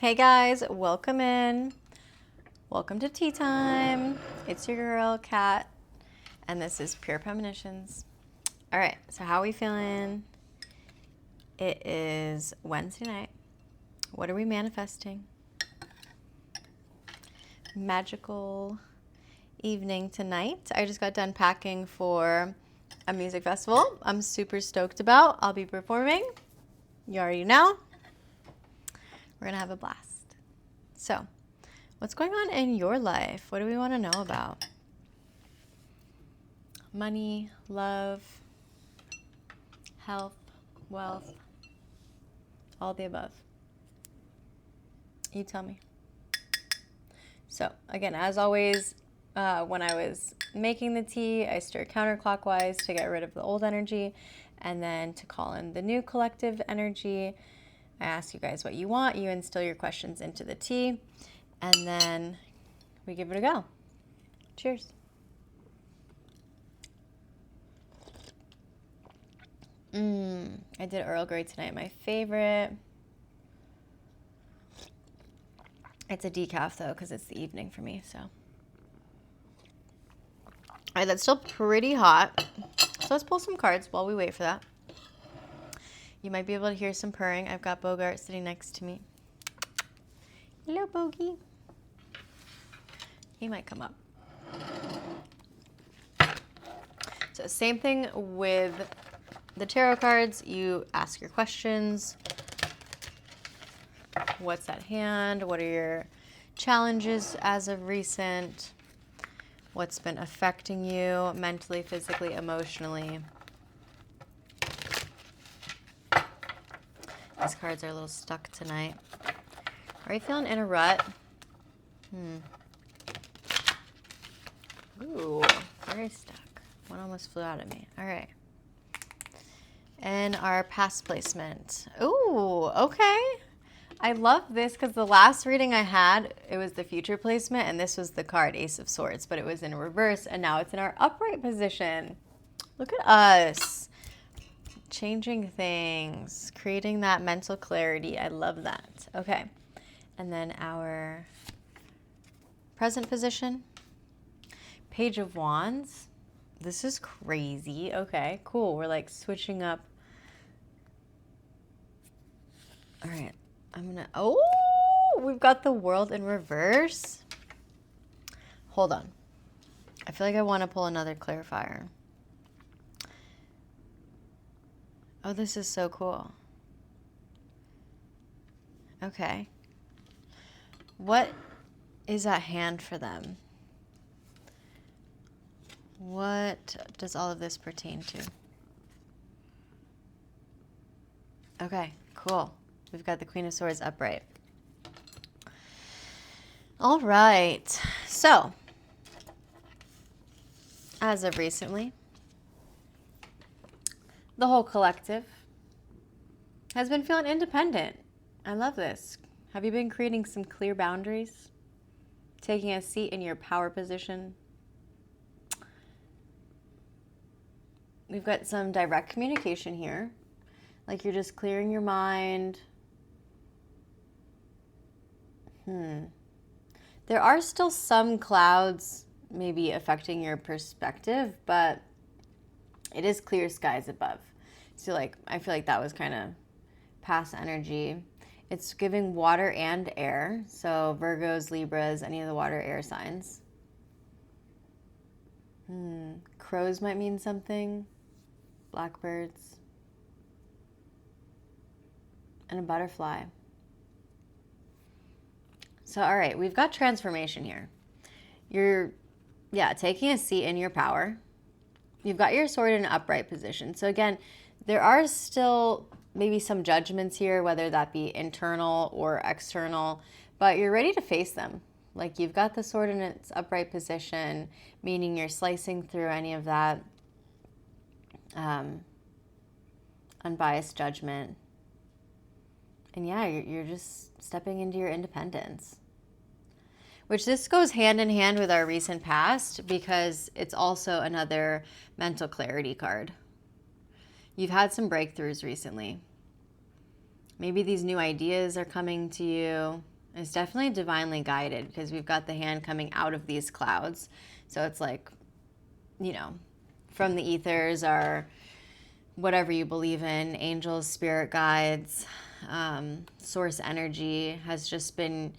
Hey guys, welcome in. Welcome to tea time. It's your girl, Kat, and this is Pure Premonitions. All right, so how are we feeling? It is Wednesday night. What are we manifesting? Magical evening tonight. I just got done packing for a music festival I'm super stoked about. I'll be performing. You already know. We're going to have a blast. So, what's going on in your life? What do we want to know about? Money, love, health, wealth, all the above. You tell me. So, again, as always, when I was making the tea, I stirred counterclockwise to get rid of the old energy and then to call in the new collective energy. I ask you guys what you want. You instill your questions into the tea, and then we give it a go. Cheers. I did Earl Grey tonight, my favorite. It's a decaf though, because it's the evening for me, so. All right, that's still pretty hot. So let's pull some cards while we wait for that. You might be able to hear some purring. I've got Bogart sitting next to me. Hello, Bogey. He might come up. So same thing with the tarot cards. You ask your questions. What's at hand? What are your challenges as of recent? What's been affecting you mentally, physically, emotionally? These cards are a little stuck tonight. Are you feeling in a rut? Ooh, very stuck. One almost flew out at me. All right. And our past placement. Ooh, okay. I love this because the last reading I had, it was the future placement, and this was the card Ace of Swords, but it was in reverse, and now it's in our upright position. Look at us. Changing things, creating that mental clarity. I love that. Okay. And then our present position. Page of Wands. This is crazy. Okay, cool. We're like switching up. All right. We've got the World in reverse. Hold on. I feel like I want to pull another clarifier. Oh, this is so cool. Okay. What is at hand for them? What does all of this pertain to? Okay, cool. We've got the Queen of Swords upright. All right. So, as of recently, the whole collective has been feeling independent. I love this. Have you been creating some clear boundaries? Taking a seat in your power position? We've got some direct communication here. Like you're just clearing your mind. There are still some clouds maybe affecting your perspective, but it is clear skies above. So like, I feel like that was kind of past energy. It's giving water and air. So Virgos, Libras, any of the water air signs. Crows might mean something. Blackbirds. And a butterfly. So, all right, we've got transformation here. You're, taking a seat in your power. You've got your sword in an upright position. So again, there are still maybe some judgments here, whether that be internal or external, but you're ready to face them. Like you've got the sword in its upright position, meaning you're slicing through any of that unbiased judgment. And yeah, you're just stepping into your independence. Which this goes hand in hand with our recent past because it's also another mental clarity card. You've had some breakthroughs recently. Maybe these new ideas are coming to you. It's definitely divinely guided because we've got the hand coming out of these clouds. So it's like, you know, from the ethers are whatever you believe in, angels, spirit guides, source energy has just been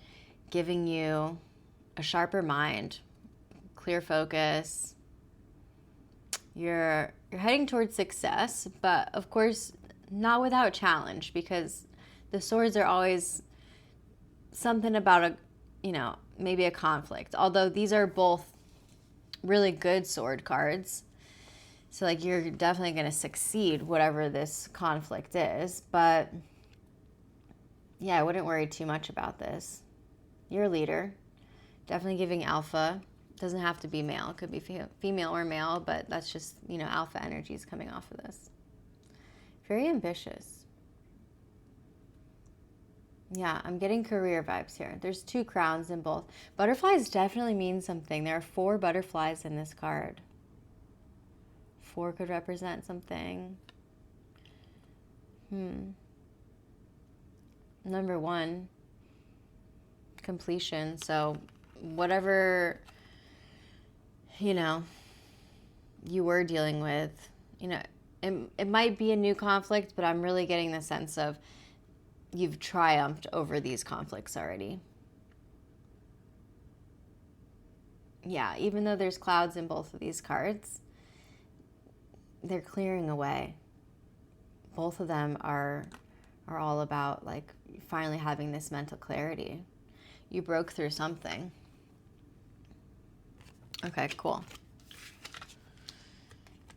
giving you a sharper mind, clear focus. You're heading towards success, but of course not without challenge, because the swords are always something about a, you know, maybe a conflict. Although these are both really good sword cards. So like you're definitely going to succeed whatever this conflict is, but yeah, I wouldn't worry too much about this. You're a leader. Definitely giving alpha. Doesn't have to be male. It could be female or male, but that's just, you know, alpha energy is coming off of this. Very ambitious. Yeah, I'm getting career vibes here. There's 2 crowns in both. Butterflies definitely mean something. There are 4 butterflies in this card. 4 could represent something. Number 1, completion. So whatever, you know, you were dealing with, you know, it might be a new conflict, but I'm really getting the sense of you've triumphed over these conflicts already. Yeah, even though there's clouds in both of these cards, they're clearing away. Both of them are all about like finally having this mental clarity. You broke through something. Okay, cool.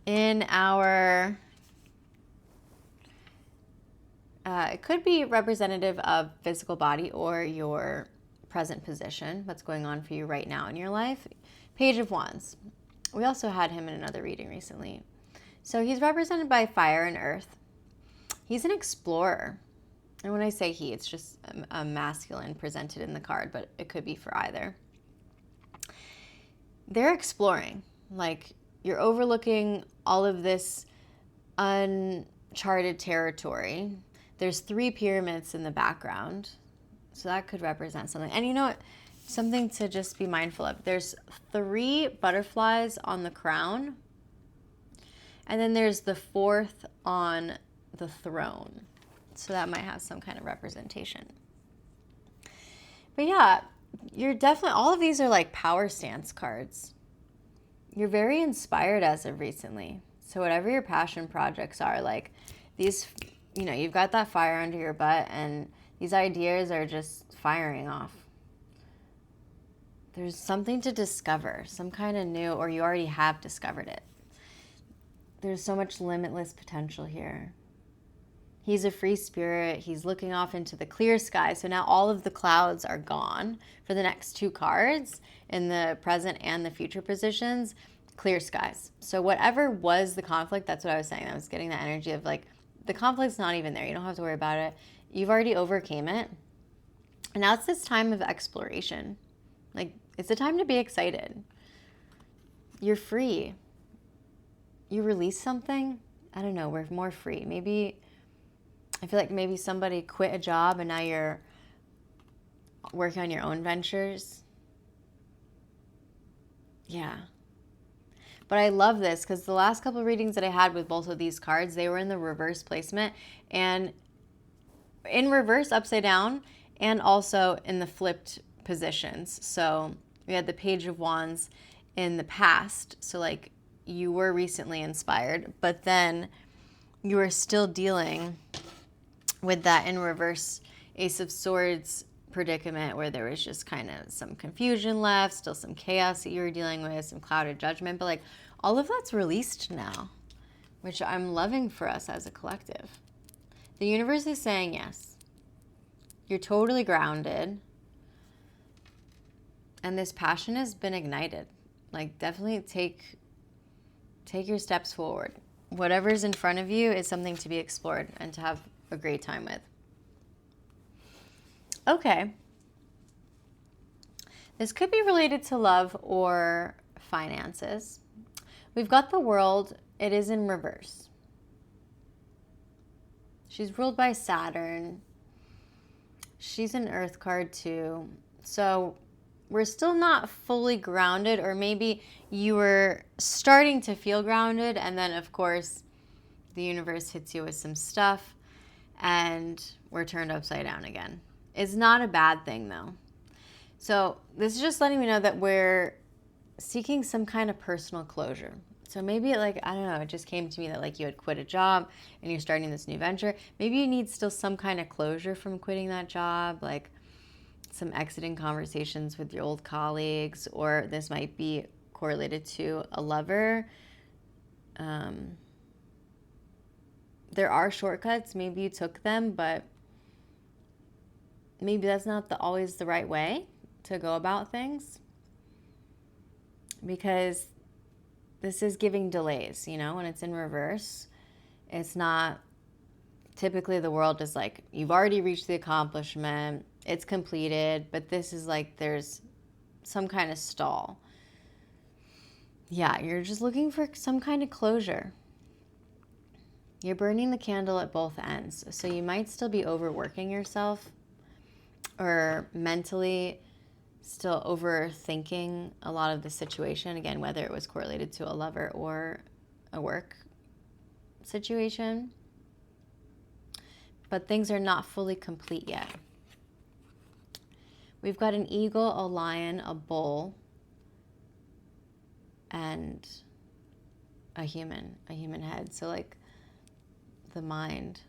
In our, it could be representative of physical body or your present position, what's going on for you right now in your life. Page of Wands. We also had him in another reading recently. So he's represented by fire and earth. He's an explorer. And when I say he, it's just a masculine presented in the card, but it could be for either. They're exploring. Like, you're overlooking all of this uncharted territory. There's 3 pyramids in the background. So that could represent something. And you know what? Something to just be mindful of. There's 3 butterflies on the crown. And then there's the 4th on the throne. So that might have some kind of representation. But yeah, you're definitely, all of these are like power stance cards. You're very inspired as of recently. So whatever your passion projects are, like these, you know, you've got that fire under your butt and these ideas are just firing off. There's something to discover, some kind of new, or you already have discovered it. There's so much limitless potential here. He's a free spirit. He's looking off into the clear sky. So now all of the clouds are gone for the next 2 cards in the present and the future positions. Clear skies. So whatever was the conflict, that's what I was saying. I was getting that energy of like, the conflict's not even there. You don't have to worry about it. You've already overcame it. And now it's this time of exploration. Like, it's a time to be excited. You're free. You release something. I don't know. We're more free. Maybe, I feel like maybe somebody quit a job and now you're working on your own ventures. Yeah. But I love this because the last couple of readings that I had with both of these cards, they were in the reverse placement and in reverse, upside down, and also in the flipped positions. So we had the Page of Wands in the past. So like you were recently inspired, but then you were still dealing with that in reverse Ace of Swords predicament where there was just kind of some confusion left, still some chaos that you were dealing with, some clouded judgment, but like all of that's released now, which I'm loving for us as a collective. The universe is saying yes. You're totally grounded. And this passion has been ignited. Like definitely take your steps forward. Whatever's in front of you is something to be explored and to have a great time with. Okay. This could be related to love or finances. We've got the World. It is in reverse. She's ruled by Saturn. She's an earth card too. So we're still not fully grounded, or maybe you were starting to feel grounded, and then of course the universe hits you with some stuff and we're turned upside down again. It's not a bad thing though. So this is just letting me know that we're seeking some kind of personal closure. So maybe like, I don't know, it just came to me that like you had quit a job and you're starting this new venture. Maybe you need still some kind of closure from quitting that job, like some exiting conversations with your old colleagues, or this might be correlated to a lover. There are shortcuts. Maybe you took them, but maybe that's not always the right way to go about things, because this is giving delays, you know, when it's in reverse. It's not, typically the world is like, you've already reached the accomplishment, it's completed, but this is like there's some kind of stall. Yeah, you're just looking for some kind of closure. You're burning the candle at both ends. So you might still be overworking yourself, or mentally still overthinking a lot of the situation. Again, whether it was correlated to a lover or a work situation. But things are not fully complete yet. We've got an eagle, a lion, a bull, and a human head. So like the mind.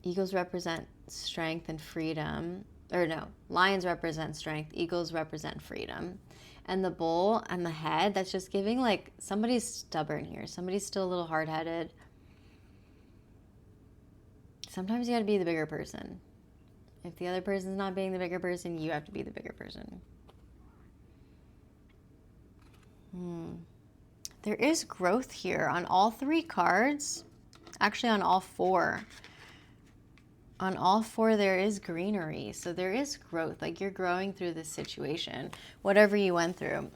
Eagles represent strength and freedom. Or no, lions represent strength, eagles represent freedom. And the bull and the head, that's just giving like somebody's stubborn here. Somebody's still a little hard-headed. Sometimes you got to be the bigger person. If the other person's not being the bigger person, you have to be the bigger person. There is growth here on all three cards. Actually, on all four. On all four, there is greenery. So there is growth. Like you're growing through this situation, whatever you went through.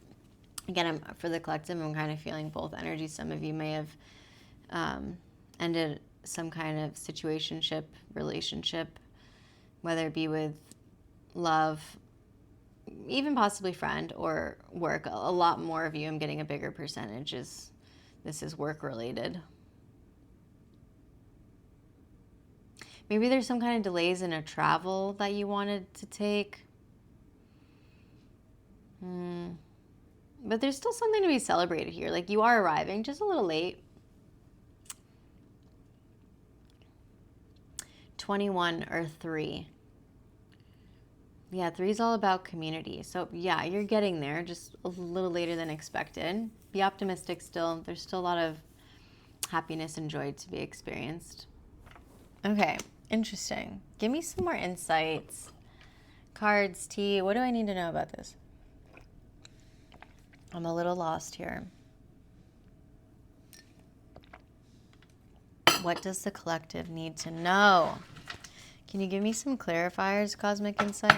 Again, for the collective, I'm kind of feeling both energies. Some of you may have ended some kind of situationship, relationship, whether it be with love, even possibly friend or work. A lot more of you, I'm getting a bigger percentage, this is work related. Maybe there's some kind of delays in a travel that you wanted to take. But there's still something to be celebrated here. Like you are arriving, just a little late. 21 or 3. Yeah, 3 is all about community. So yeah, you're getting there, just a little later than expected. Be optimistic still. There's still a lot of happiness and joy to be experienced. Okay, interesting. Give me some more insights. Cards, T, what do I need to know about this? I'm a little lost here. What does the collective need to know? Can you give me some clarifiers, Cosmic Insight?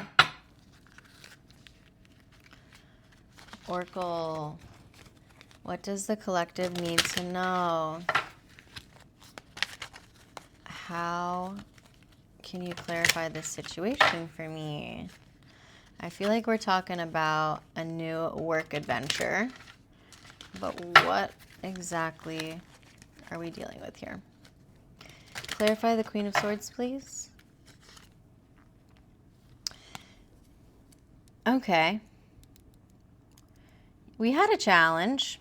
Oracle, what does the collective need to know? How can you clarify this situation for me? I feel like we're talking about a new work adventure, but what exactly are we dealing with here? Clarify the Queen of Swords, please. Okay. We had a challenge.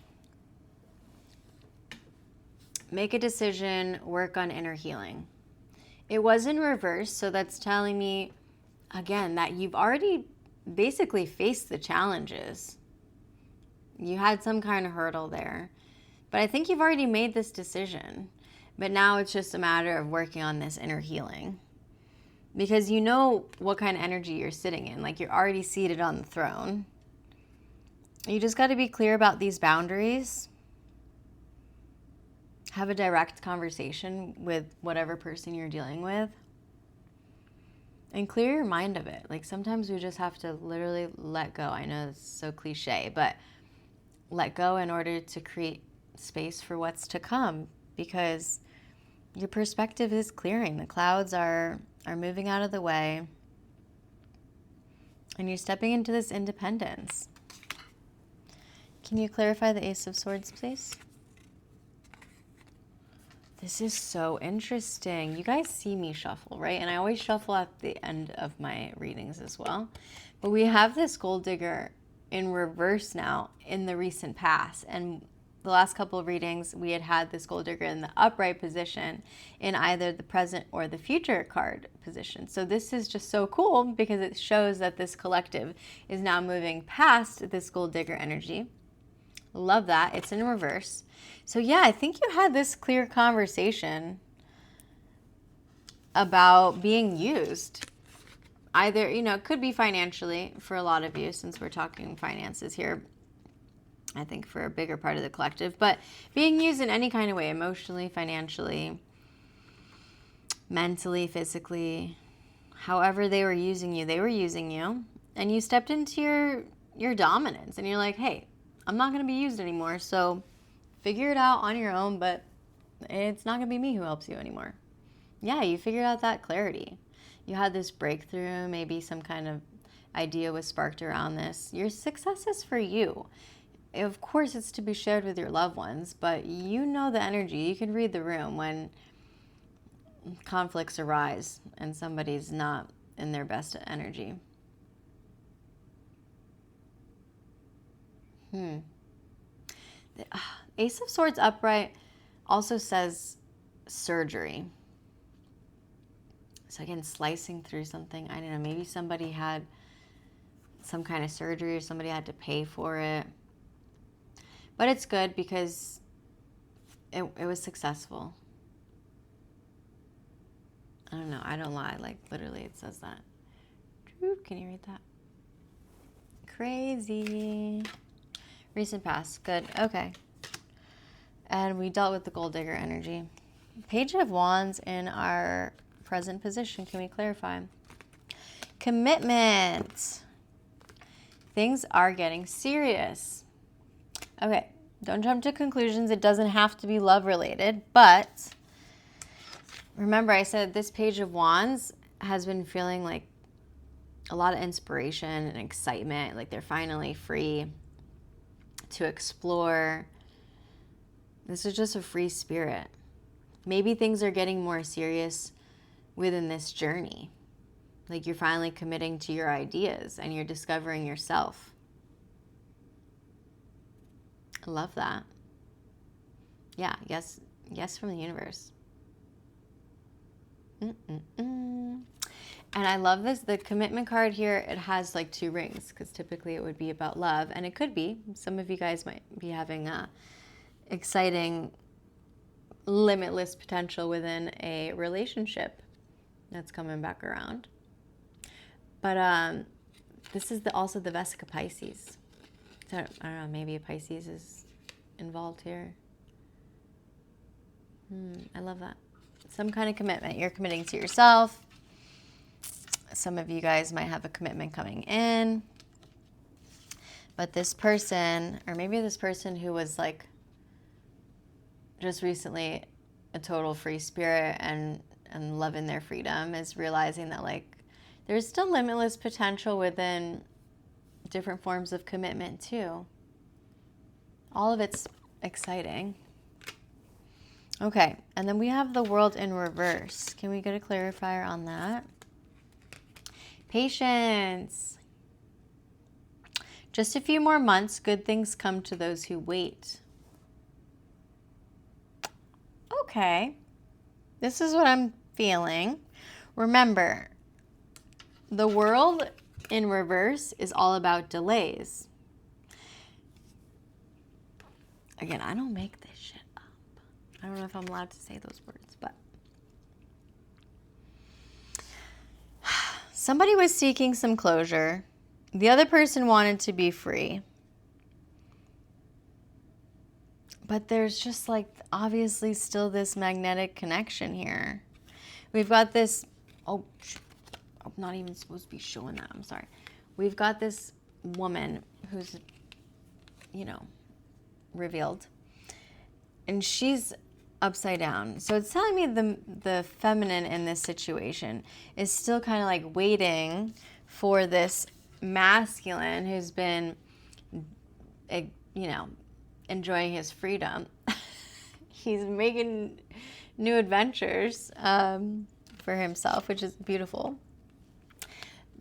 Make a decision, work on inner healing. It was in reverse, so that's telling me, again, that you've already basically faced the challenges. You had some kind of hurdle there. But I think you've already made this decision. But now it's just a matter of working on this inner healing. Because you know what kind of energy you're sitting in. Like you're already seated on the throne. You just got to be clear about these boundaries. Have a direct conversation with whatever person you're dealing with. And clear your mind of it. Like sometimes we just have to literally let go. I know it's so cliche, but let go in order to create space for what's to come. Because your perspective is clearing. The clouds are are moving out of the way. And you're stepping into this independence. Can you clarify the Ace of Swords, please? This is so interesting. You guys see me shuffle, right? And I always shuffle at the end of my readings as well. But we have this gold digger in reverse now in the recent past. And the last couple of readings, we had this gold digger in the upright position in either the present or the future card position. So this is just so cool because it shows that this collective is now moving past this gold digger energy. Love that. It's in reverse. So yeah, I think you had this clear conversation about being used. Either, you know, it could be financially for a lot of you, since we're talking finances here, I think for a bigger part of the collective, but being used in any kind of way, emotionally, financially, mentally, physically, however they were using you, and you stepped into your dominance, and you're like, hey, I'm not going to be used anymore, so figure it out on your own, but it's not going to be me who helps you anymore. Yeah, you figured out that clarity. You had this breakthrough, maybe some kind of idea was sparked around this. Your success is for you. Of course, it's to be shared with your loved ones, but you know the energy. You can read the room when conflicts arise and somebody's not in their best energy. The Ace of Swords upright also says surgery. So again, slicing through something. I don't know, maybe somebody had some kind of surgery or somebody had to pay for it. But it's good because it was successful. I don't know. I don't lie. Like, literally, it says that. Can you read that? Crazy. Recent past. Good. Okay. And we dealt with the gold digger energy. Page of Wands in our present position. Can we clarify? Commitment. Things are getting serious. Okay. Don't jump to conclusions. It doesn't have to be love related, but remember I said this Page of Wands has been feeling like a lot of inspiration and excitement, like they're finally free to explore. This is just a free spirit. Maybe things are getting more serious within this journey. Like you're finally committing to your ideas and you're discovering yourself. I love that. Yeah, yes from the universe. And I love this. The commitment card here, it has like 2 rings because typically it would be about love. And it could be. Some of you guys might be having exciting, limitless potential within a relationship that's coming back around. But this is also the Vesica Pisces. So, I don't know, maybe a Pisces is involved here. I love that. Some kind of commitment. You're committing to yourself. Some of you guys might have a commitment coming in. But this person, or maybe this person who was like just recently a total free spirit and loving their freedom, is realizing that like there's still limitless potential within different forms of commitment too. All of it's exciting. Okay, and then we have the World in reverse. Can we get a clarifier on that? Patience. Just a few more months, good things come to those who wait. Okay, this is what I'm feeling. Remember, the World in reverse is all about delays. Again, I don't make this shit up. I don't know if I'm allowed to say those words, but somebody was seeking some closure. The other person wanted to be free. But there's just like obviously still this magnetic connection here. We've got this, I'm not even supposed to be showing that. I'm sorry. We've got this woman who's, revealed. And she's upside down. So it's telling me the feminine in this situation is still kind of like waiting for this masculine who's been, enjoying his freedom. He's making new adventures for himself, which is beautiful.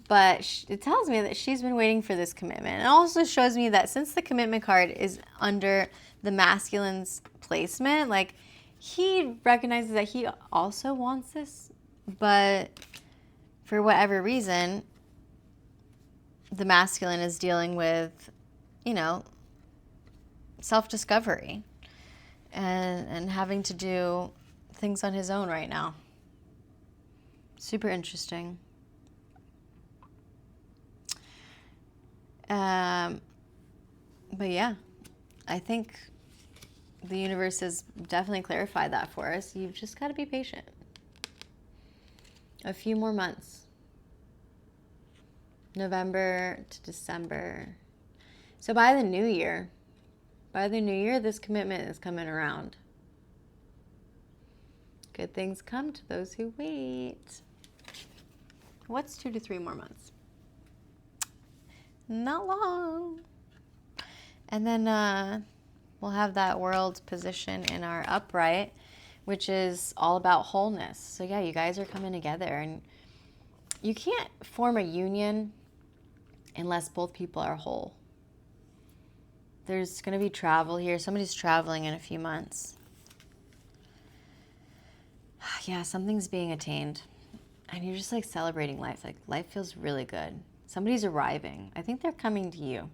But it tells me that she's been waiting for this commitment. It also shows me that since the commitment card is under the masculine's placement, like he recognizes that he also wants this, but for whatever reason, the masculine is dealing with, self-discovery and having to do things on his own right now. Super interesting. But yeah, I think the universe has definitely clarified that for us. You've just got to be patient. A few more months. November to December. So by the new year, this commitment is coming around. Good things come to those who wait. What's 2 to 3 more months? Not long. And then we'll have that world position in our upright, which is all about wholeness. So yeah, you guys are coming together, and you can't form a union unless both people are whole. There's going to be travel here. Somebody's traveling in a few months. Yeah, something's being attained. And you're just like celebrating life. Like life feels really good. Somebody's arriving. I think they're coming to you.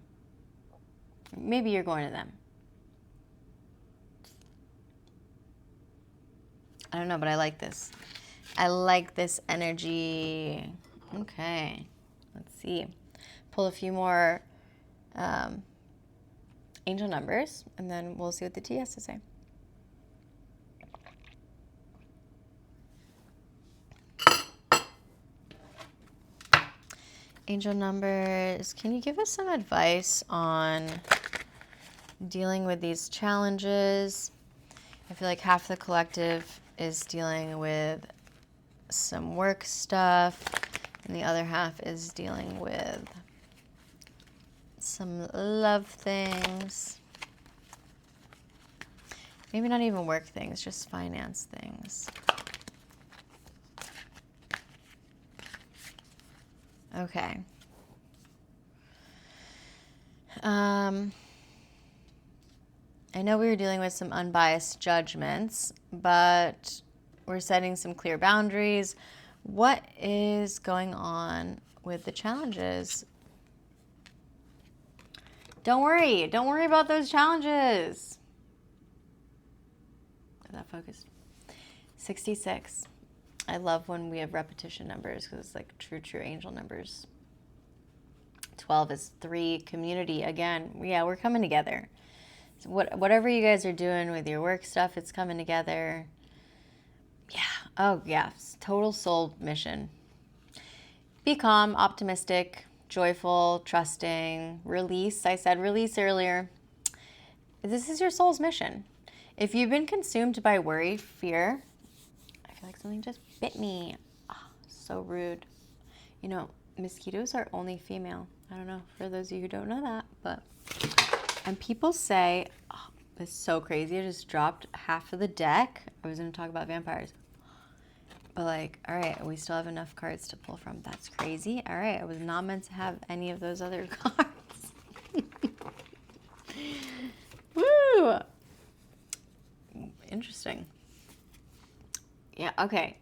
Maybe you're going to them. I don't know, but I like this. I like this energy. Okay. Let's see. Pull a few more angel numbers, and then we'll see what the T has to say. Angel numbers, can you give us some advice on dealing with these challenges? I feel like half the collective is dealing with some work stuff, and the other half is dealing with some love things. Maybe not even work things, just finance things. Okay. I know we were dealing with some unbiased judgments, but we're setting some clear boundaries. What is going on with the challenges? Don't worry about those challenges. Is that focused? 66. I love when we have repetition numbers because it's like true angel numbers. 12 is 3, community. Again, yeah, we're coming together. So whatever you guys are doing with your work stuff, it's coming together. Yeah. Oh, yeah. Total soul mission. Be calm, optimistic, joyful, trusting, release. I said release earlier. This is your soul's mission. If you've been consumed by worry, fear, I feel like something just bit me. Oh, so rude. You know, mosquitoes are only female. I don't know, for those of you who don't know that, but, and people say, oh, it's so crazy. I just dropped half of the deck. I was going to talk about vampires. But like, all right, we still have enough cards to pull from. That's crazy. All right, I was not meant to have any of those other cards. Woo! Interesting. Yeah, okay.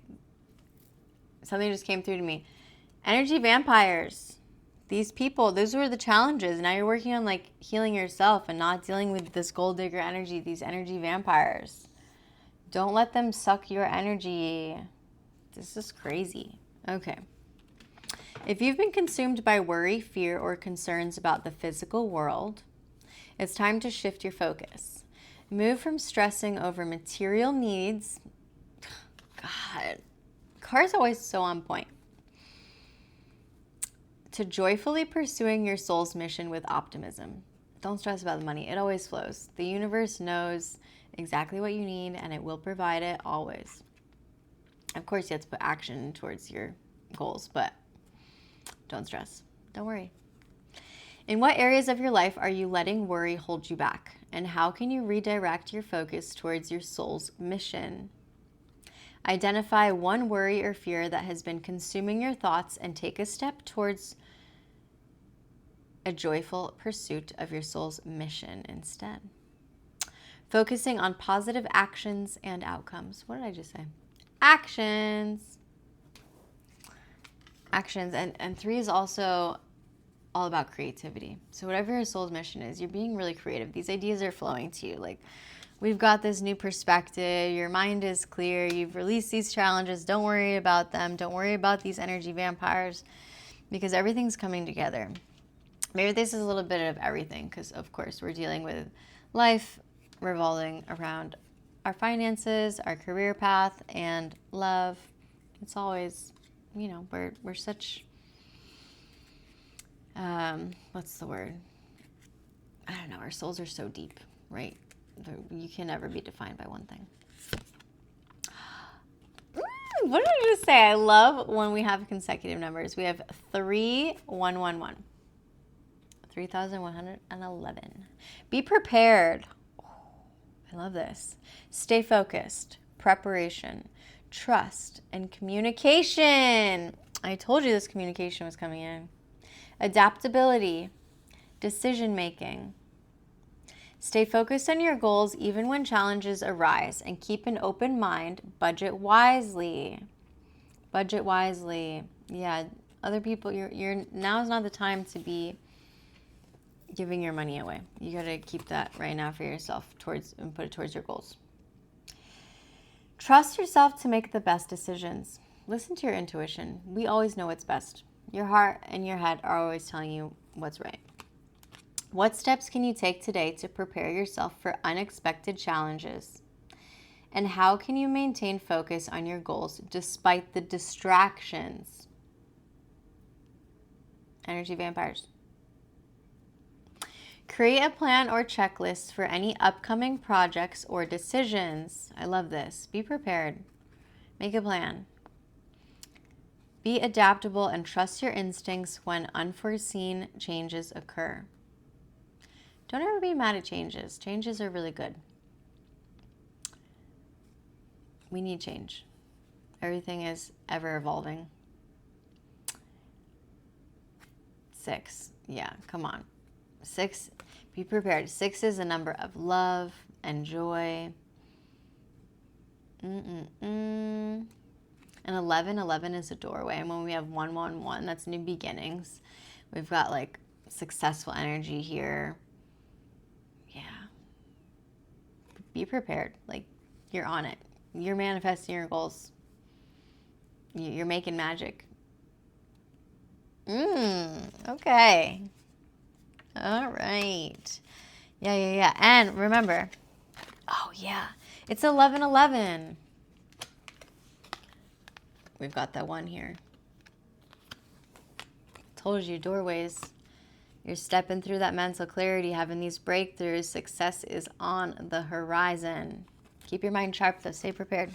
Something just came through to me. Energy vampires. These people, those were the challenges. Now you're working on like healing yourself and not dealing with this gold digger energy, these energy vampires. Don't let them suck your energy. This is crazy. Okay. If you've been consumed by worry, fear, or concerns about the physical world, it's time to shift your focus. Move from stressing over material needs. God, cards always so on point. To joyfully pursuing your soul's mission with optimism. Don't stress about the money. It always flows. The universe knows exactly what you need, and it will provide it always. Of course, you have to put action towards your goals, but don't stress. Don't worry. In what areas of your life are you letting worry hold you back? And how can you redirect your focus towards your soul's mission? Identify one worry or fear that has been consuming your thoughts and take a step towards a joyful pursuit of your soul's mission instead. Focusing on positive actions and outcomes. What did I just say? Actions. Actions. And 3 is also all about creativity. So whatever your soul's mission is, you're being really creative. These ideas are flowing to you. Like, we've got this new perspective. Your mind is clear. You've released these challenges. Don't worry about them. Don't worry about these energy vampires, because everything's coming together. Maybe this is a little bit of everything, because of course we're dealing with life revolving around our finances, our career path, and love. It's always, you know, we're such, what's the word? I don't know. Our souls are so deep, right? You can never be defined by one thing. What did I just say? I love when we have consecutive numbers. We have 3111. 3,111. Be prepared. I love this. Stay focused. Preparation. Trust and communication. I told you this communication was coming in. Adaptability. Decision making. Stay focused on your goals even when challenges arise, and keep an open mind. Budget wisely. Budget wisely. Yeah, other people, now is not the time to be giving your money away. You got to keep that right now for yourself and put it towards your goals. Trust yourself to make the best decisions. Listen to your intuition. We always know what's best. Your heart and your head are always telling you what's right. What steps can you take today to prepare yourself for unexpected challenges? And how can you maintain focus on your goals despite the distractions? Energy vampires. Create a plan or checklist for any upcoming projects or decisions. I love this. Be prepared. Make a plan. Be adaptable and trust your instincts when unforeseen changes occur. Don't ever be mad at changes. Changes are really good. We need change. Everything is ever evolving. 6. Yeah, come on. 6, be prepared. 6 is a number of love and joy. And 11 is a doorway. And when we have 111, that's new beginnings. We've got like successful energy here. Yeah. Be prepared. Like, you're on it. You're manifesting your goals. You're making magic. Okay. All right. Yeah. And remember, oh yeah, it's 11:11. We've got that one here. Told you, doorways. You're stepping through that mental clarity, having these breakthroughs. Success is on the horizon. Keep your mind sharp, though. Stay prepared.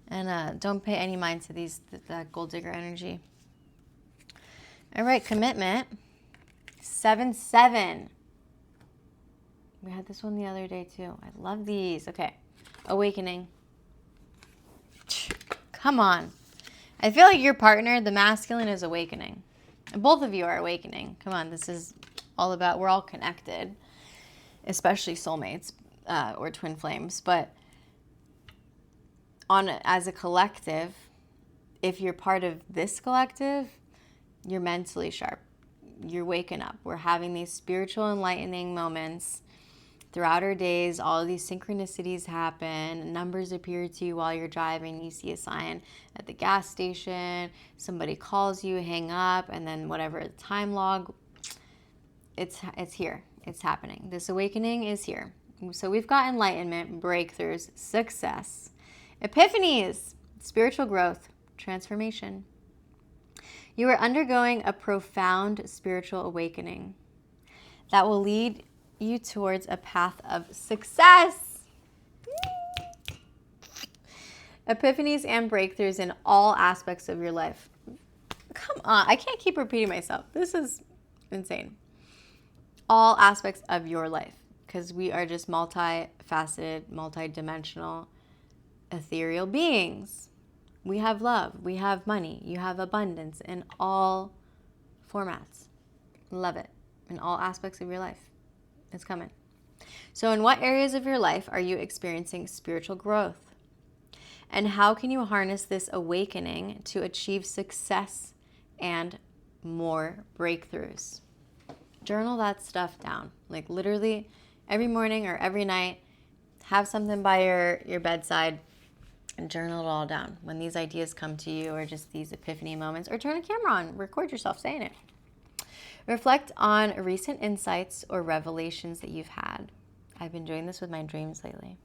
And don't pay any mind to that gold digger energy. All right, commitment. 7-7. We had this one the other day, too. I love these. Okay. Awakening. Come on. I feel like your partner, the masculine, is awakening. And both of you are awakening. Come on. This is all about, we're all connected, especially soulmates or twin flames. But as a collective, if you're part of this collective, you're mentally sharp. You're waking up. We're having these spiritual enlightening moments throughout our days. All of these synchronicities happen. Numbers appear to you while you're driving. You see a sign at the gas station. Somebody calls you, hang up, and then whatever time log, it's here. It's happening. This awakening is here. So we've got enlightenment, breakthroughs, success, epiphanies, spiritual growth, transformation. You are undergoing a profound spiritual awakening that will lead you towards a path of success. Epiphanies and breakthroughs in all aspects of your life. Come on, I can't keep repeating myself. This is insane. All aspects of your life, because we are just multifaceted, multidimensional, ethereal beings. We have love, we have money, you have abundance in all formats. Love it. In all aspects of your life. It's coming. So in what areas of your life are you experiencing spiritual growth? And how can you harness this awakening to achieve success and more breakthroughs? Journal that stuff down. Like literally every morning or every night, have something by your bedside and journal it all down. When these ideas come to you, or just these epiphany moments, or turn a camera on, record yourself saying it. Reflect on recent insights or revelations that you've had. I've been doing this with my dreams lately.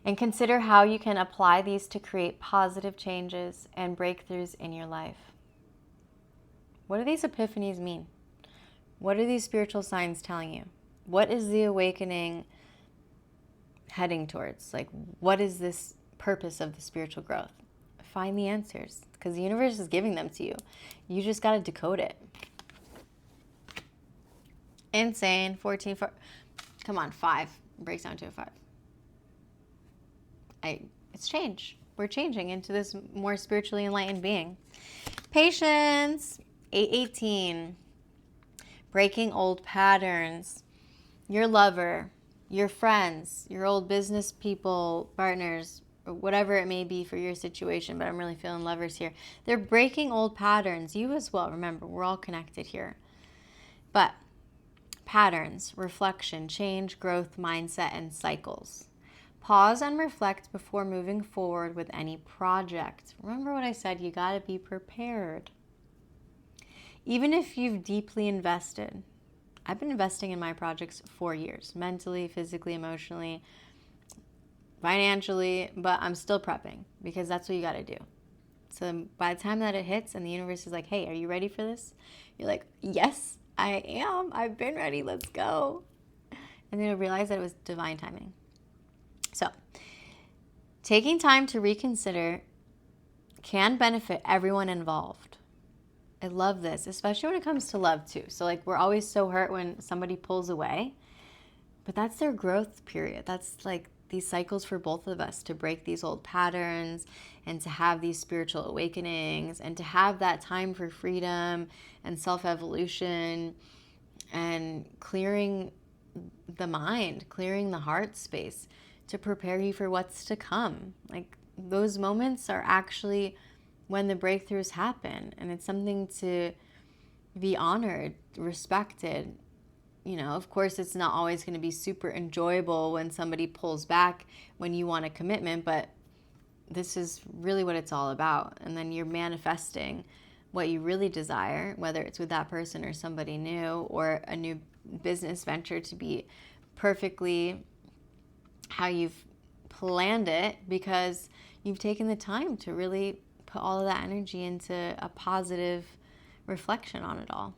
And consider how you can apply these to create positive changes and breakthroughs in your life. What do these epiphanies mean? What are these spiritual signs telling you? What is the awakening heading towards? Like, what is this purpose of the spiritual growth? Find the answers, because the universe is giving them to you. You just got to decode it. Insane. 14, 4. Come on, 5. Breaks down to a 5. It's change. We're changing into this more spiritually enlightened being. Patience. 8:18. Breaking old patterns. Your lover, your friends, your old business people, partners, or whatever it may be for your situation, but I'm really feeling lovers here. They're breaking old patterns. You as well. Remember, we're all connected here. But patterns, reflection, change, growth, mindset, and cycles. Pause and reflect before moving forward with any project. Remember what I said, you got to be prepared. Even if you've deeply invested. I've been investing in my projects for years, mentally, physically, emotionally, financially, but I'm still prepping because that's what you got to do. So by the time that it hits and the universe is like, hey, are you ready for this? You're like, yes, I am. I've been ready. Let's go. And then you'll realize that it was divine timing. So, taking time to reconsider can benefit everyone involved. I love this, especially when it comes to love too. So like we're always so hurt when somebody pulls away, but that's their growth period. That's like these cycles for both of us to break these old patterns and to have these spiritual awakenings and to have that time for freedom and self-evolution and clearing the mind, clearing the heart space to prepare you for what's to come. Like those moments are actually when the breakthroughs happen, and it's something to be honored, respected. You know, of course, it's not always going to be super enjoyable when somebody pulls back when you want a commitment, but this is really what it's all about. And then you're manifesting what you really desire, whether it's with that person or somebody new or a new business venture to be perfectly how you've planned it, because you've taken the time to really put all of that energy into a positive reflection on it all.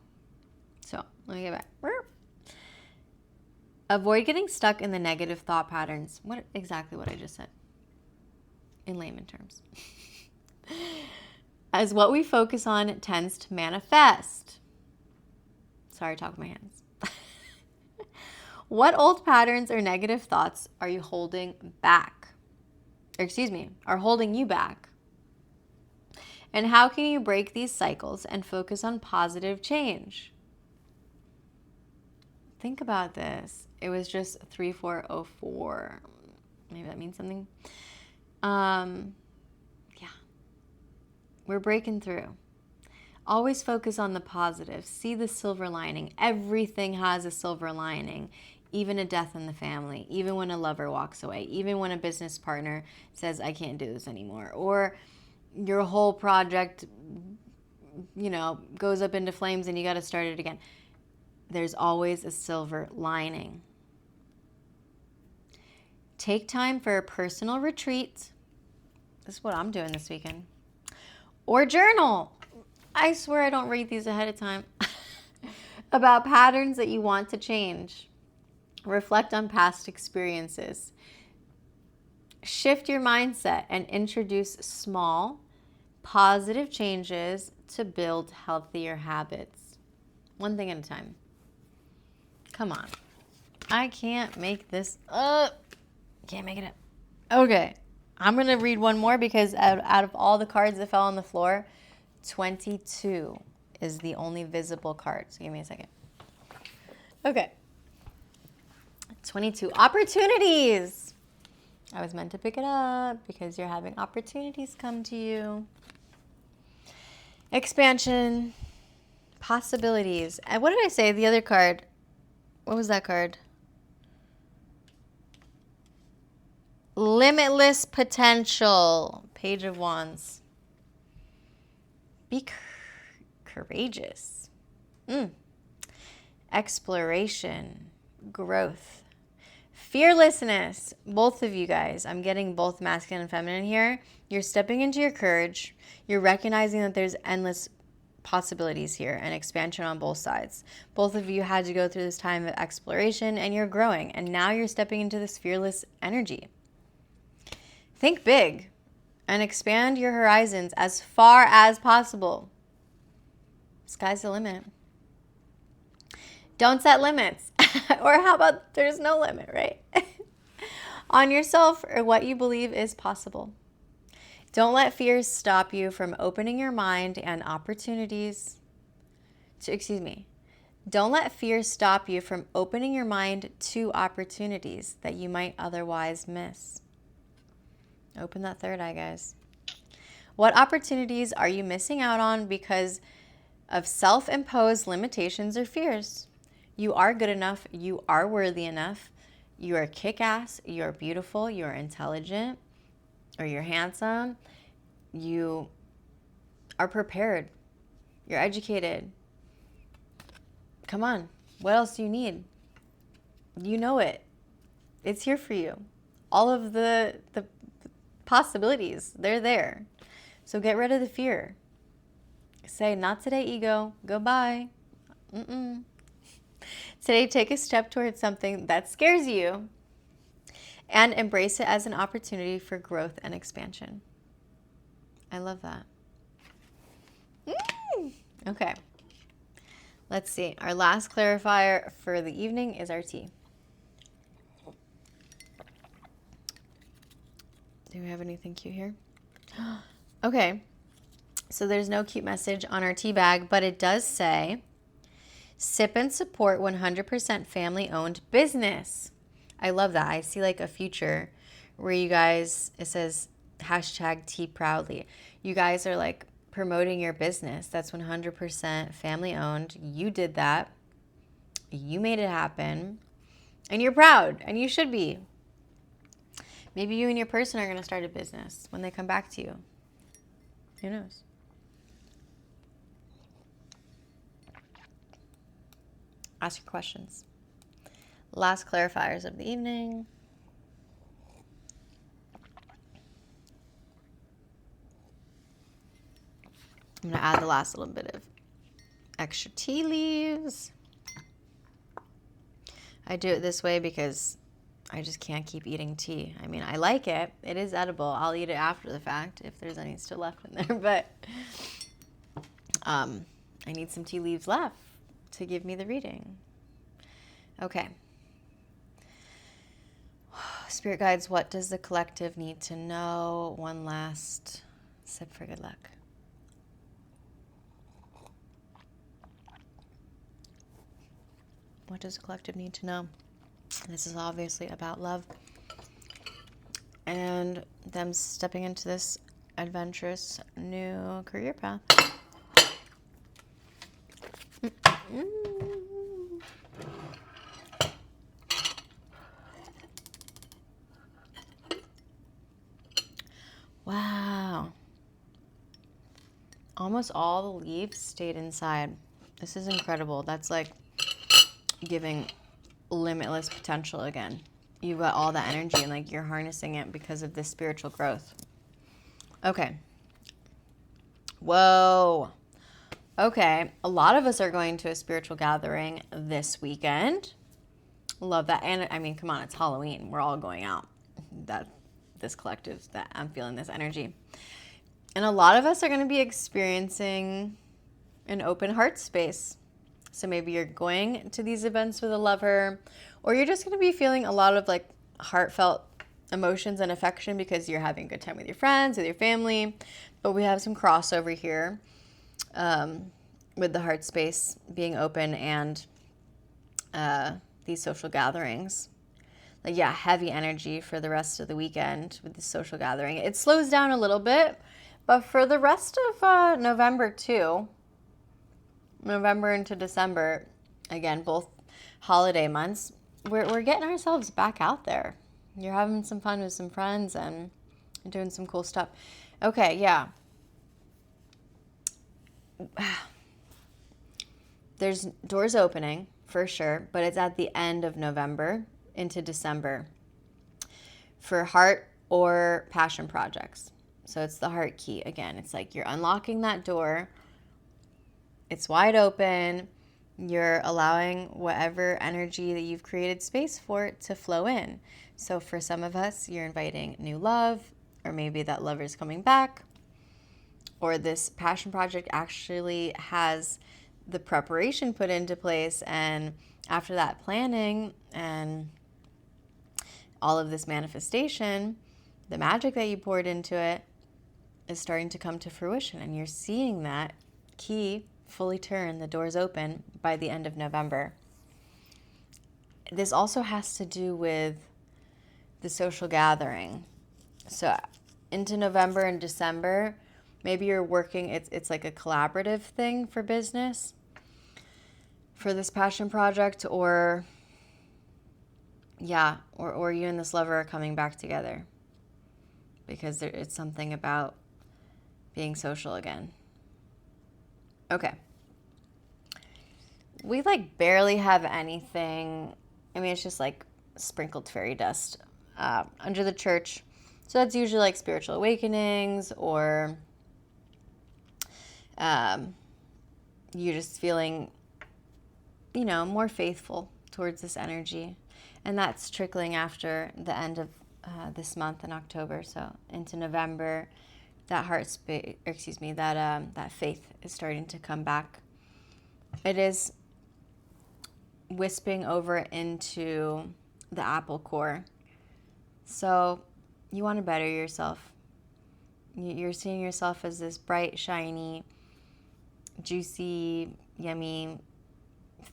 So let me get back. Avoid getting stuck in the negative thought patterns. Exactly what I just said in layman terms. As what we focus on tends to manifest. Sorry, talk with my hands. What old patterns or negative thoughts are you holding back? Are holding you back? And how can you break these cycles and focus on positive change? Think about this. It was just 3404. Maybe that means something. Yeah. We're breaking through. Always focus on the positive. See the silver lining. Everything has a silver lining. Even a death in the family. Even when a lover walks away. Even when a business partner says, I can't do this anymore. Or your whole project, goes up into flames and you got to start it again. There's always a silver lining. Take time for a personal retreat. This is what I'm doing this weekend. Or journal. I swear I don't read these ahead of time. about patterns that you want to change. Reflect on past experiences. Shift your mindset and introduce small, positive changes to build healthier habits. One thing at a time. Come on. I can't make this up. Can't make it up. Okay. I'm going to read one more because out of all the cards that fell on the floor, 22 is the only visible card. So give me a second. Okay. 22. Opportunities. I was meant to pick it up because you're having opportunities come to you. Expansion. Possibilities. And what did I say? The other card. What was that card? Limitless potential. Page of Wands. Be courageous. Exploration. Growth. Fearlessness. Both of you guys. I'm getting both masculine and feminine here. You're stepping into your courage. You're recognizing that there's endless possibilities here and expansion on both sides. Both of you had to go through this time of exploration and you're growing. And now you're stepping into this fearless energy. Think big and expand your horizons as far as possible. Sky's the limit. Don't set limits. Or how about there's no limit, right? On yourself or what you believe is possible. Don't let fears stop you from opening your mind and opportunities Don't let fears stop you from opening your mind to opportunities that you might otherwise miss. Open that third eye, guys. What opportunities are you missing out on because of self-imposed limitations or fears? You are good enough. You are worthy enough. You are kick-ass. You are beautiful. You are intelligent. Or you're handsome. You are prepared. You're educated. Come on. What else do you need? You know it. It's here for you. All of the possibilities, they're there. So get rid of the fear. Say, not today, ego. Goodbye. Today, take a step towards something that scares you and embrace it as an opportunity for growth and expansion. I love that. Okay. Let's see. Our last clarifier for the evening is our tea. Do we have anything cute here? Okay. So there's no cute message on our tea bag, but it does say, sip and support 100% family-owned business. I love that. I see like a future where you guys, it says hashtag tea proudly. You guys are like promoting your business. That's 100% family-owned. You did that. You made it happen. And you're proud, and you should be. Maybe you and your person are going to start a business when they come back to you. Who knows? Ask your questions. Last clarifiers of the evening. I'm going to add the last little bit of extra tea leaves. I do it this way because I just can't keep eating tea. I mean, I like it. It is edible. I'll eat it after the fact if there's any still left in there. But I need some tea leaves left to give me the reading. Okay. Spirit guides, what does the collective need to know? One last sip for good luck. What does the collective need to know? This is obviously about love and them stepping into this adventurous new career path. Wow. Almost all the leaves stayed inside. This is incredible. That's like giving limitless potential again. You've got all that energy and like you're harnessing it because of this spiritual growth. Okay. Whoa. Okay, a lot of us are going to a spiritual gathering this weekend. Love that. And I mean, come on, it's Halloween. We're all going out. This collective, that I'm feeling this energy. And a lot of us are going to be experiencing an open heart space. So maybe you're going to these events with a lover, or you're just going to be feeling a lot of like heartfelt emotions and affection because you're having a good time with your friends, with your family. But we have some crossover here with the heart space being open and these social gatherings. Like, yeah, heavy energy for the rest of the weekend with the social gathering. It slows down a little bit, but for the rest of November too, November into December, again, both holiday months, we're getting ourselves back out there. You're having some fun with some friends and doing some cool stuff. Okay, yeah. There's doors opening for sure, but it's at the end of November into December for heart or passion projects. So it's the heart key. Again, it's like you're unlocking that door. It's wide open. You're allowing whatever energy that you've created space for to flow in. So for some of us, you're inviting new love, or maybe that lover's coming back, or this passion project actually has the preparation put into place, and after that planning and all of this manifestation, the magic that you poured into it is starting to come to fruition, and you're seeing that key fully turn, the doors open by the end of November. This also has to do with the social gathering. So into November and December, maybe you're working, it's like a collaborative thing for business for this passion project, or yeah, or you and this lover are coming back together because it's something about being social again. Okay. We like barely have anything. I mean, it's just like sprinkled fairy dust under the church. So that's usually like spiritual awakenings, or you're just feeling, more faithful towards this energy. And that's trickling after the end of this month in October. So into November, that that faith is starting to come back. It is wisping over into the apple core. So you want to better yourself. You're seeing yourself as this bright, shiny, juicy, yummy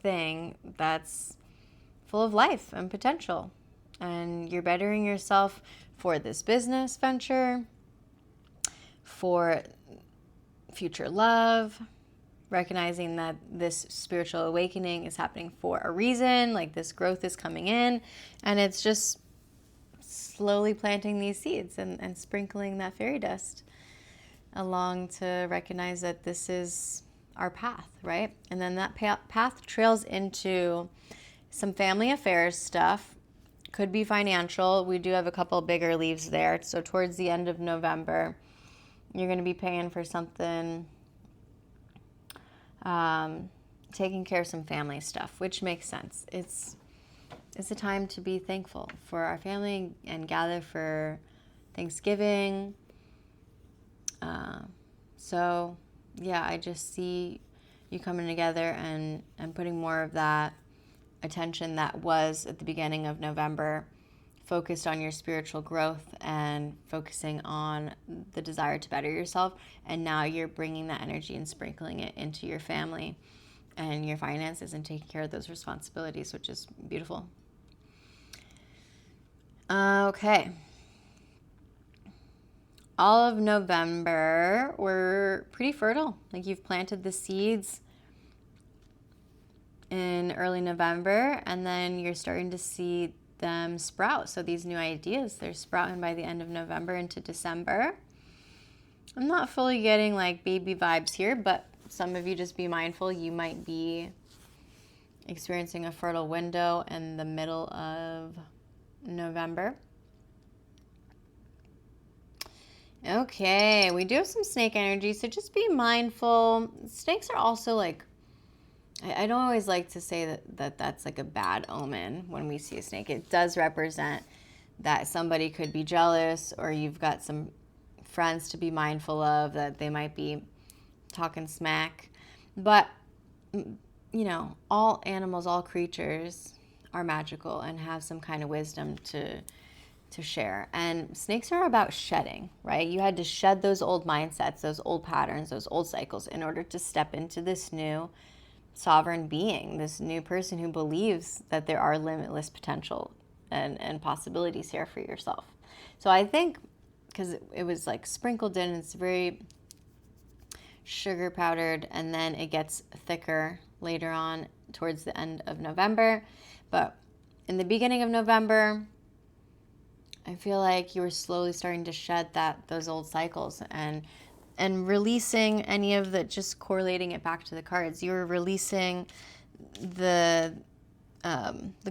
thing that's full of life and potential. And you're bettering yourself for this business venture, for future love, recognizing that this spiritual awakening is happening for a reason, like this growth is coming in, and it's just slowly planting these seeds and sprinkling that fairy dust along to recognize that this is our path, right? And then that path trails into some family affairs stuff. Could be financial. We do have a couple bigger leaves there. So towards the end of November, you're going to be paying for something, taking care of some family stuff, which makes sense. It's a time to be thankful for our family and gather for Thanksgiving. So yeah, I just see you coming together and putting more of that attention that was at the beginning of November focused on your spiritual growth and focusing on the desire to better yourself. And now you're bringing that energy and sprinkling it into your family and your finances and taking care of those responsibilities, which is beautiful. Okay. All of November, we're pretty fertile. Like, you've planted the seeds in early November, and then you're starting to see them sprout. So these new ideas, they're sprouting by the end of November into December. I'm not fully getting like baby vibes here, but some of you just be mindful. You might be experiencing a fertile window in the middle of November. Okay, we do have some snake energy, so just be mindful. Snakes are also like, I don't always like to say that's like a bad omen when we see a snake. It does represent that somebody could be jealous, or you've got some friends to be mindful of that they might be talking smack. But, all animals, all creatures are magical and have some kind of wisdom to share. And snakes are about shedding, right? You had to shed those old mindsets, those old patterns, those old cycles in order to step into this new sovereign being, this new person who believes that there are limitless potential and possibilities here for yourself. So I think because it was like sprinkled in, it's very sugar powdered, and then it gets thicker later on towards the end of November. But in the beginning of November, I feel like you were slowly starting to shed those old cycles and releasing any of that, just correlating it back to the cards. You were releasing the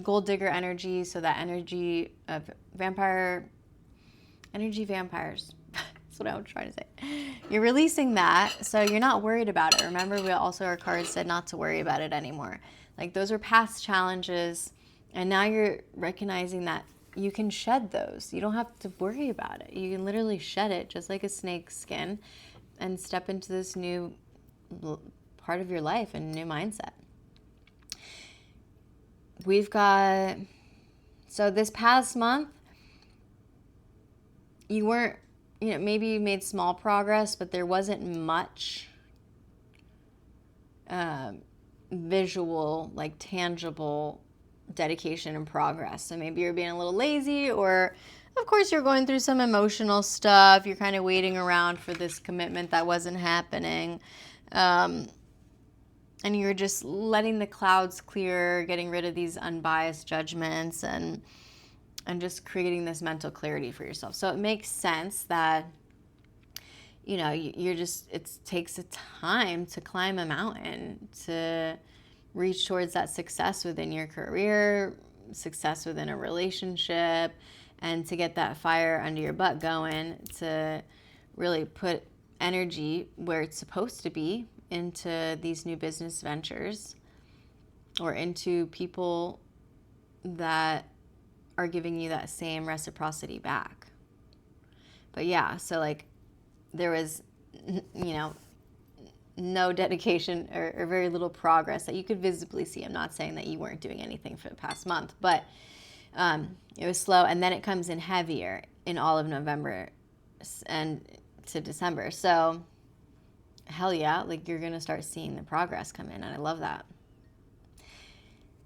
gold digger energy, so that energy of vampires. That's what I was trying to say. You're releasing that, so you're not worried about it. Remember, our cards said not to worry about it anymore. Like, those were past challenges, and now you're recognizing that you can shed those. You don't have to worry about it. You can literally shed it just like a snake's skin and step into this new part of your life and new mindset. We've got, so this past month, you weren't, maybe you made small progress, but there wasn't much visual, like tangible dedication and progress. So maybe you're being a little lazy, or of course you're going through some emotional stuff. You're kind of waiting around for this commitment that wasn't happening. And you're just letting the clouds clear, getting rid of these unbiased judgments, and just creating this mental clarity for yourself. So it makes sense that, it takes a time to climb a mountain, to reach towards that success within your career, success within a relationship, and to get that fire under your butt going, to really put energy where it's supposed to be into these new business ventures, or into people that are giving you that same reciprocity back. But yeah, so like there was, no dedication or very little progress that you could visibly see. I'm not saying that you weren't doing anything for the past month, but it was slow, and then it comes in heavier in all of November and to December. So hell yeah, like you're going to start seeing the progress come in, and I love that.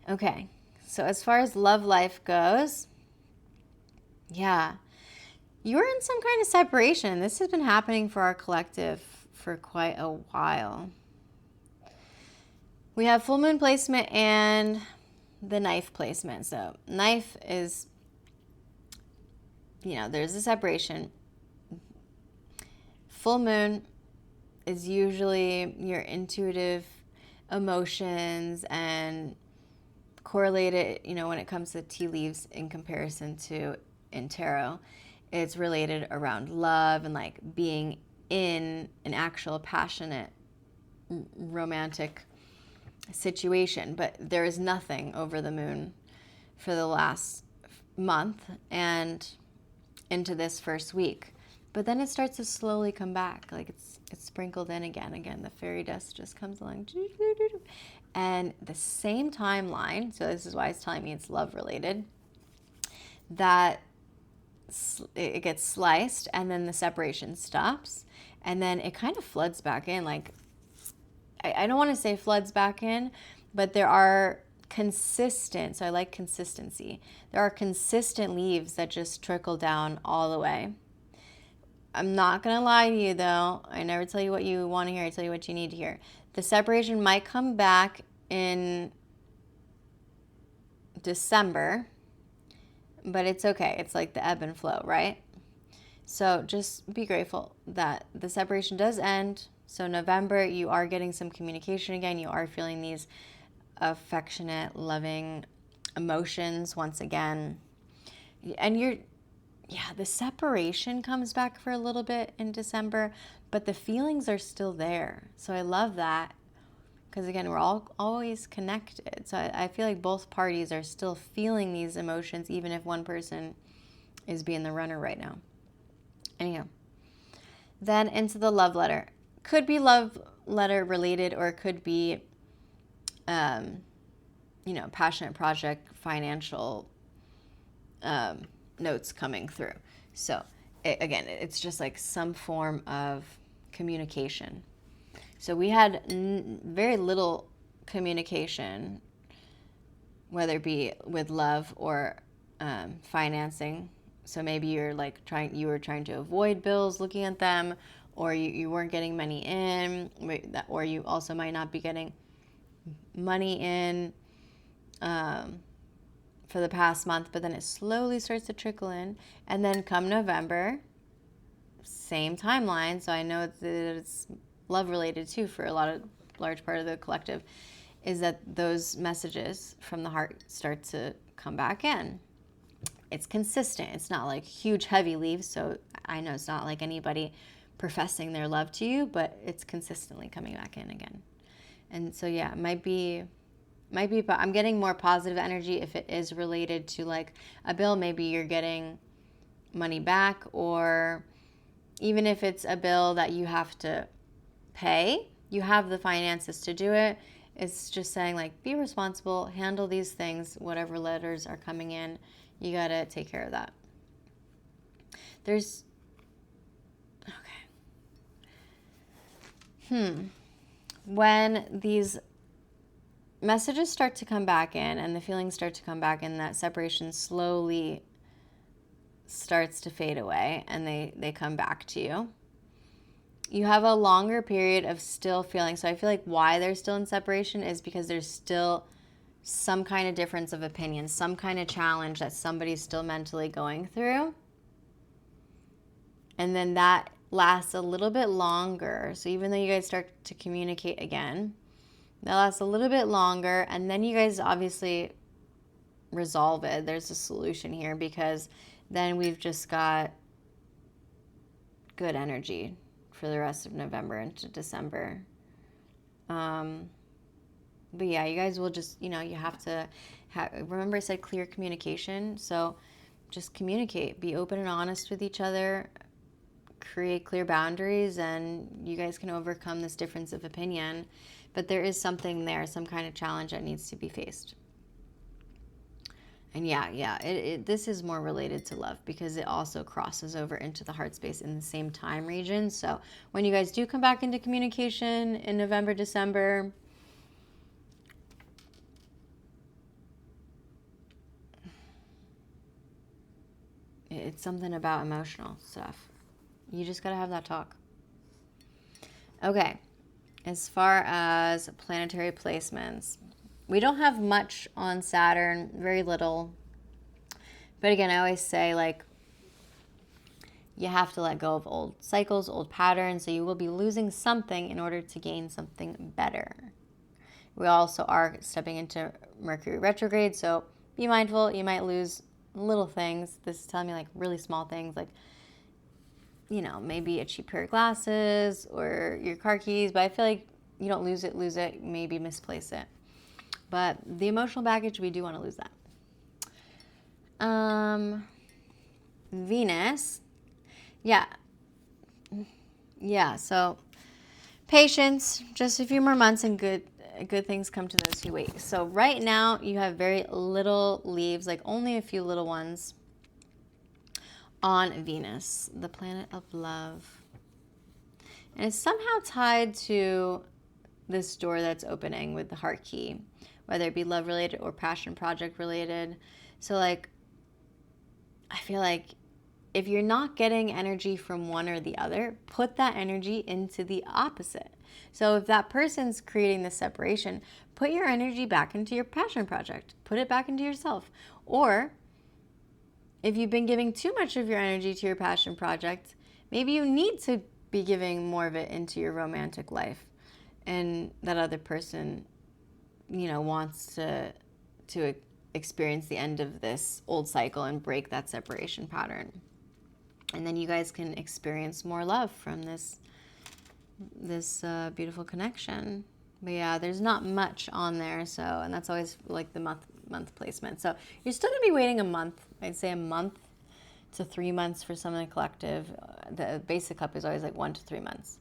Okay, so as far as love life goes, yeah, you were in some kind of separation. This has been happening for our collective for quite a while. We have full moon placement and the knife placement. So knife is, there's a separation. Full moon is usually your intuitive emotions and correlated, when it comes to tea leaves in comparison to in tarot. It's related around love and like being in an actual passionate romantic situation. But there is nothing over the moon for the last month and into this first week. But then it starts to slowly come back. Like it's sprinkled in again. The fairy dust just comes along. And the same timeline, so this is why it's telling me it's love related, that it gets sliced, and then the separation stops, and then it kind of floods back in. Like, I don't want to say floods back in, but there are consistent, so I like consistency. There are consistent leaves that just trickle down all the way. I'm not going to lie to you, though. I never tell you what you want to hear. I tell you what you need to hear. The separation might come back in December, but it's okay. It's like the ebb and flow, right? So just be grateful that the separation does end. So November, you are getting some communication again. You are feeling these affectionate, loving emotions once again. And yeah, the separation comes back for a little bit in December, but the feelings are still there. So I love that because, again, we're all always connected. So I feel like both parties are still feeling these emotions, even if one person is being the runner right now. Anyhow, then into the love letter. Could be love letter related, or it could be, passionate project, financial notes coming through. So again, it's just like some form of communication. So we had very little communication, whether it be with love or financing. So maybe you were trying to avoid bills, looking at them, or you weren't getting money in, or you also might not be getting money in for the past month, but then it slowly starts to trickle in. And then come November, same timeline. So I know that it's love related too for a large part of the collective, is that those messages from the heart start to come back in. It's consistent. It's not like huge heavy leaves. So I know it's not like anybody professing their love to you, but it's consistently coming back in again. And so yeah, it might be, but I'm getting more positive energy if it is related to like a bill. Maybe you're getting money back, or even if it's a bill that you have to pay, you have the finances to do it. It's just saying like, be responsible, handle these things, whatever letters are coming in, you got to take care of that. When these messages start to come back in and the feelings start to come back in, that separation slowly starts to fade away and they come back to you. You have a longer period of still feeling. So I feel like why they're still in separation is because there's still some kind of difference of opinion, some kind of challenge that somebody's still mentally going through. And then that lasts a little bit longer. So even though you guys start to communicate again, that lasts a little bit longer. And then you guys obviously resolve it. There's a solution here, because then we've just got good energy for the rest of November into December. But yeah, you guys will just, you have to remember I said clear communication. So just communicate, be open and honest with each other, create clear boundaries, and you guys can overcome this difference of opinion. But there is something there, some kind of challenge that needs to be faced. And this is more related to love because it also crosses over into the heart space in the same time region. So when you guys do come back into communication in November, December, it's something about emotional stuff. You just got to have that talk. Okay. As far as planetary placements, we don't have much on Saturn, very little. But again, I always say, like, you have to let go of old cycles, old patterns, so you will be losing something in order to gain something better. We also are stepping into Mercury retrograde, so be mindful. You might lose little things. This is telling me like really small things, like, maybe a cheap pair of glasses or your car keys, but I feel like you don't lose it, maybe misplace it. But the emotional baggage, we do want to lose that. Venus. Yeah, so patience, just a few more months and good things come to those who wait. So right now you have very little leaves, like only a few little ones on Venus, the planet of love. And it's somehow tied to this door that's opening with the heart key, whether it be love related or passion project related. So like, I feel like if you're not getting energy from one or the other, put that energy into the opposite. So if that person's creating this separation, put your energy back into your passion project. Put it back into yourself. Or if you've been giving too much of your energy to your passion project, maybe you need to be giving more of it into your romantic life. And that other person, wants to experience the end of this old cycle and break that separation pattern. And then you guys can experience more love from this beautiful connection. But yeah, there's not much on there, so, and that's always like the month placement. So you're still gonna be waiting a month. I'd say a month to 3 months for some of the collective. The basic cup is always like 1 to 3 months.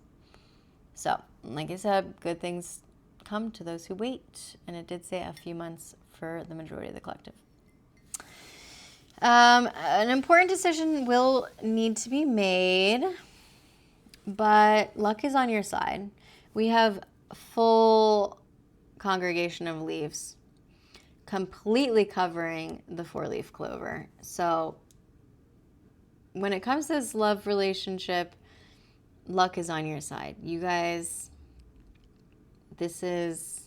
So, like I said, good things come to those who wait, and it did say a few months for the majority of the collective. An important decision will need to be made, but luck is on your side. We have full congregation of leaves completely covering the 4-leaf clover. So when it comes to this love relationship, luck is on your side. You guys, this is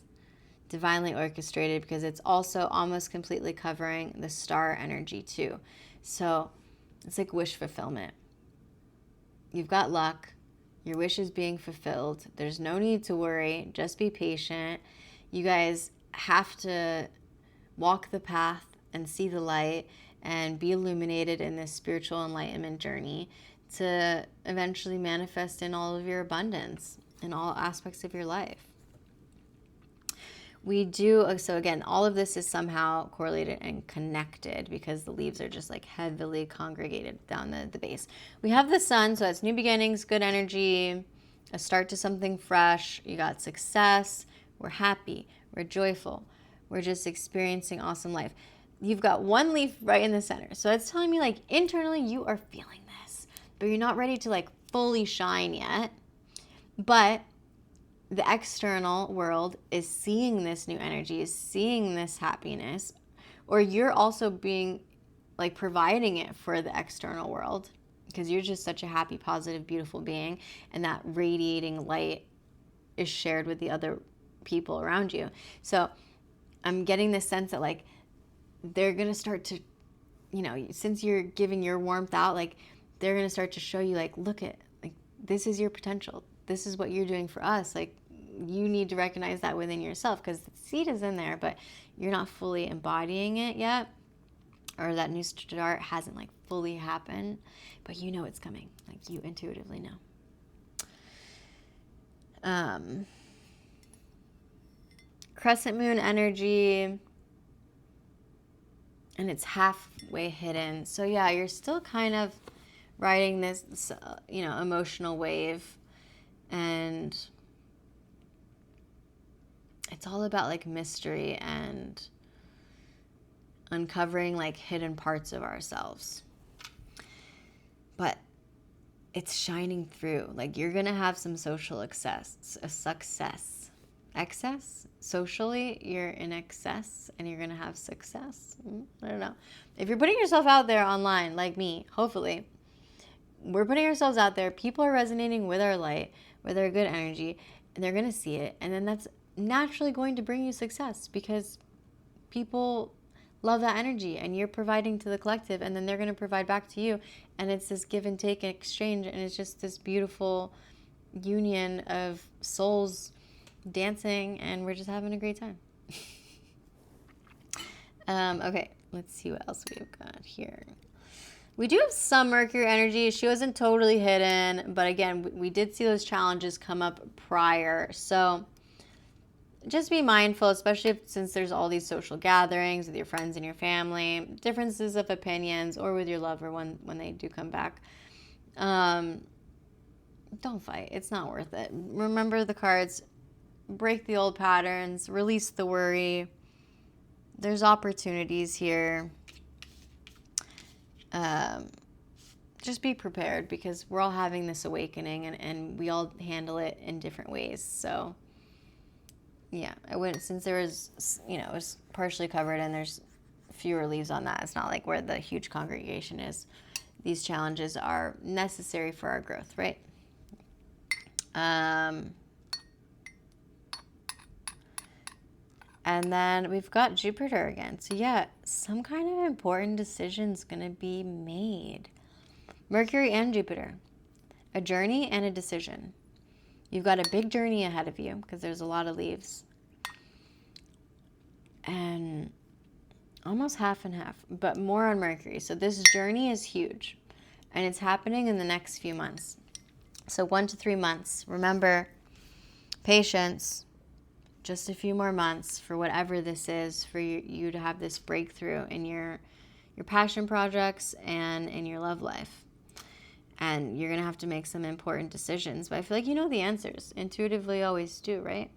divinely orchestrated because it's also almost completely covering the star energy too. So it's like wish fulfillment. You've got luck. Your wish is being fulfilled. There's no need to worry. Just be patient. You guys have to walk the path and see the light and be illuminated in this spiritual enlightenment journey to eventually manifest in all of your abundance in all aspects of your life. We do, so again, all of this is somehow correlated and connected because the leaves are just like heavily congregated down the base. We have the sun, so it's new beginnings, good energy, a start to something fresh. You got success. We're happy. We're joyful. We're just experiencing awesome life. You've got one leaf right in the center. So it's telling me like internally you are feeling this, but you're not ready to like fully shine yet. But the external world is seeing this new energy, is seeing this happiness, or you're also being like providing it for the external world because you're just such a happy, positive, beautiful being, and that radiating light is shared with the other people around you. So I'm getting this sense that like they're going to start to, you know, since you're giving your warmth out, like they're going to start to show you like, look at, like, this is your potential. This is what you're doing for us. Like, you need to recognize that within yourself because the seed is in there, but you're not fully embodying it yet, or that new start hasn't like fully happened, but you know it's coming. Like you intuitively know. Crescent moon energy, and it's halfway hidden. So yeah, you're still kind of riding this you know, emotional wave. And it's all about like mystery and uncovering like hidden parts of ourselves. But it's shining through. Like you're going to have some social success. Excess? Socially, you're in excess and you're going to have success. I don't know. If you're putting yourself out there online like me, hopefully, we're putting ourselves out there. People are resonating with our light, with our good energy, and they're going to see it. And then that's naturally going to bring you success because people love that energy and you're providing to the collective, and then they're going to provide back to you. And it's this give and take and exchange. And it's just this beautiful union of souls dancing, and we're just having a great time. Okay, let's see what else we've got here. We do have some Mercury energy. She wasn't totally hidden, but again, we did see those challenges come up prior. So just be mindful, especially since there's all these social gatherings with your friends and your family, differences of opinions, or with your lover when they do come back. Don't fight. It's not worth it. Remember the cards. Break the old patterns. Release the worry. There's opportunities here. Just be prepared because we're all having this awakening and we all handle it in different ways. So yeah, I wouldn't, since there was, you know, it was partially covered and there's fewer leaves on that. It's not like where the huge congregation is. These challenges are necessary for our growth, right? And then we've got Jupiter again. So yeah, some kind of important decision's going to be made. Mercury and Jupiter. A journey and a decision. You've got a big journey ahead of you because there's a lot of leaves. And almost half and half, but more on Mercury. So this journey is huge. And it's happening in the next few months. So 1 to 3 months. Remember, patience, just a few more months for whatever this is, for you to have this breakthrough in your passion projects and in your love life. And you're going to have to make some important decisions. But I feel like you know the answers. Intuitively, always do, right?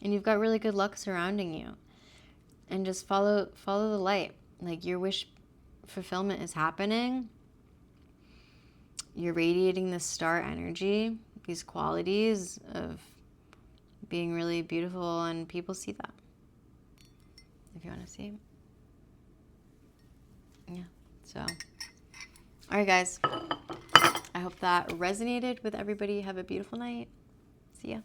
And you've got really good luck surrounding you. And just follow the light. Like, your wish fulfillment is happening. You're radiating this star energy, these qualities of being really beautiful, and people see that. If you want to see. Yeah. So, all right, guys. I hope that resonated with everybody. Have a beautiful night. See ya.